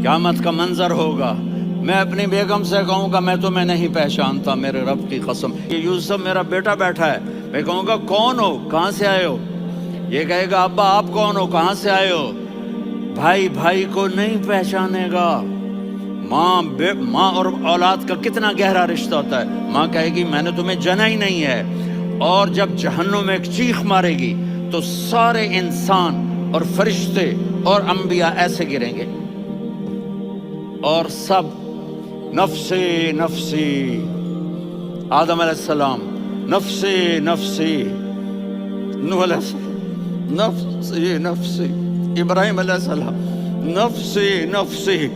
قیامت کا منظر ہوگا، میں اپنی بیگم سے کہوں گا میں تمہیں نہیں پہچانتا میرے رب کی قسم، یہ یوسف میرا بیٹا بیٹھا ہے، میں کہوں گا کون ہو، کہاں سے آئے ہو؟ یہ کہے گا ابا آپ کون ہو، کہاں سے آئے ہو؟ بھائی بھائی کو نہیں پہچانے گا۔ ماں اور اولاد کا کتنا گہرا رشتہ ہوتا ہے، ماں کہے گی میں نے تمہیں جنا ہی نہیں ہے، اور جب جہنم میں ایک چیخ مارے گی تو سارے انسان اور فرشتے اور انبیاء ایسے گریں گے اور سب نفسی نفسی، آدم علیہ السلام نفسی نفسی، نوح علیہ السلام نفسی نفسی، ابراہیم علیہ السلام نفسی نفسی،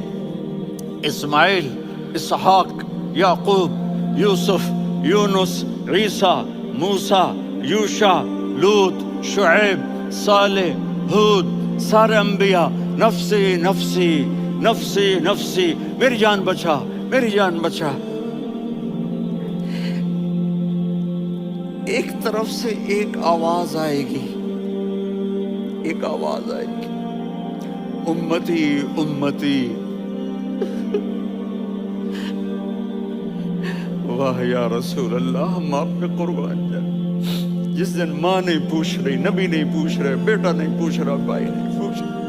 اسماعیل، اسحاق، یعقوب، یوسف، یونس، عیسیٰ، موسیٰ، یوشع، لوط، شعیب، صالح، ہود، سارے انبیاء نفسی نفسی نفسی نفسی، میری جان بچا میری جان بچا۔ ایک طرف سے ایک آواز آئے گی، ایک آواز آئے گی، امتی امتی۔ واہ یا رسول اللہ، ہم آپ پہ قربان جائیں۔ جس دن ماں نہیں پوچھ رہی، نبی نہیں پوچھ رہے، بیٹا نہیں پوچھ رہا، بھائی نہیں پوچھ رہا،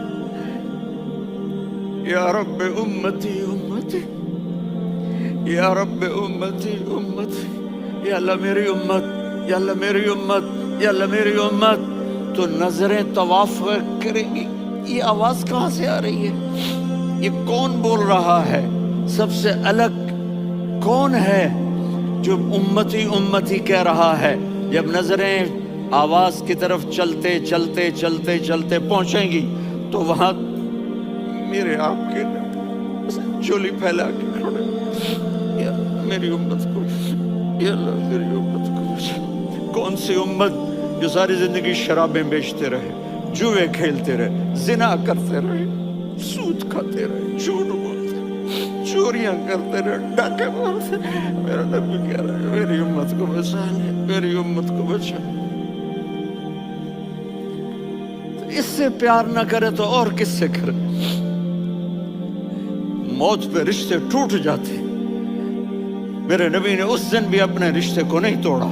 یا رب امتی امتی، یا رب امتی امتی، یا اللہ میری امت، یا اللہ میری امت، یا اللہ میری امت۔ تو نظریں طواف کریں گی، یہ آواز کہاں سے آ رہی ہے؟ یہ کون بول رہا ہے؟ سب سے الگ کون ہے جو امتی امتی کہہ رہا ہے؟ جب نظریں آواز کی طرف چلتے چلتے چلتے چلتے پہنچیں گی تو وہاں میرے آپ کے چولی پھیلا کے کھڑے، یا میری امت کو، یا اللہ میری امت کو بچا۔ کون سی امت جو ساری زندگی شرابیں بیچتے رہے، جوئے کھیلتے رہے، زنا کرتے رہے، سود کھاتے رہے، جھوٹ بولتے رہے، چوریاں کرتے رہے، ڈاکے مارتے رہے؟ میرا نبی کہہ رہا ہے میری امت کو بچا لے، میری امت کو بچا۔ اس سے پیار نہ کرے تو اور کس سے کرے؟ موت پہ رشتے ٹوٹ جاتے، میرے نبی نے اس دن بھی اپنے رشتے کو نہیں توڑا۔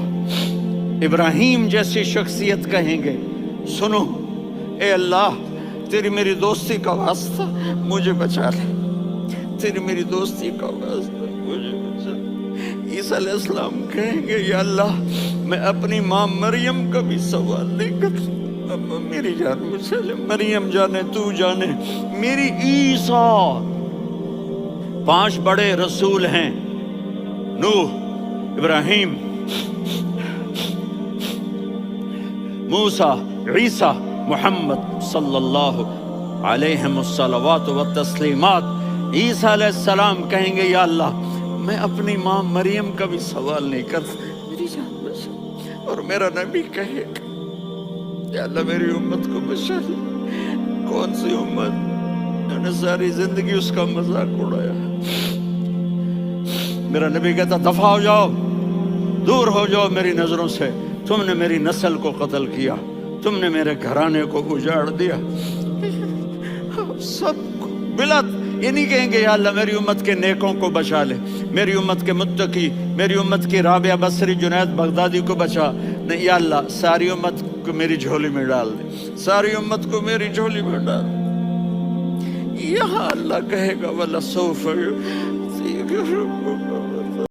ابراہیم جیسی شخصیت کہیں گے سنو اے اللہ تیری میری دوستی کا واسطہ مجھے بچا لے، تیری میری دوستی کا واسطہ مجھے بچا لے۔ عیسیٰ علیہ السلام کہیں گے یا اللہ میں اپنی ماں مریم کا بھی سوال نہیں کرتا، میری جان بچا لے، مریم جانے تو جانے میری عیسیٰ۔ 5 بڑے رسول ہیں، نوح، ابراہیم، موسیٰ، عیسیٰ، محمد صلی اللہ علیہ الصلوات والتسلیمات۔ عیسیٰ علیہ السلام کہیں گے یا اللہ میں اپنی ماں مریم کا بھی سوال نہیں کرتا، میری جان بچا۔ اور میرا نبی کہے گا یا اللہ میری امت کو بچا لے۔ کون سی امت جو نے ساری زندگی اس کا مذاق اڑایا؟ میرا نبی کہتا دفع ہو جاؤ، دور ہو جاؤ میری نظروں سے، تم نے میری نسل کو قتل کیا، تم نے میرے گھرانے کو اجاڑ دیا۔ سب بلا یہ نہیں کہیں گے یا اللہ میری امت کے نیکوں کو بچا لے، میری امت کے متقی، میری امت کی رابعہ بصری، جنید بغدادی کو بچا، نہیں یا اللہ ساری امت کو میری جھولی میں ڈال دے، ساری امت کو میری جھولی میں ڈال دے۔ یہاں اللہ کہے گا وَلَسَوْفَ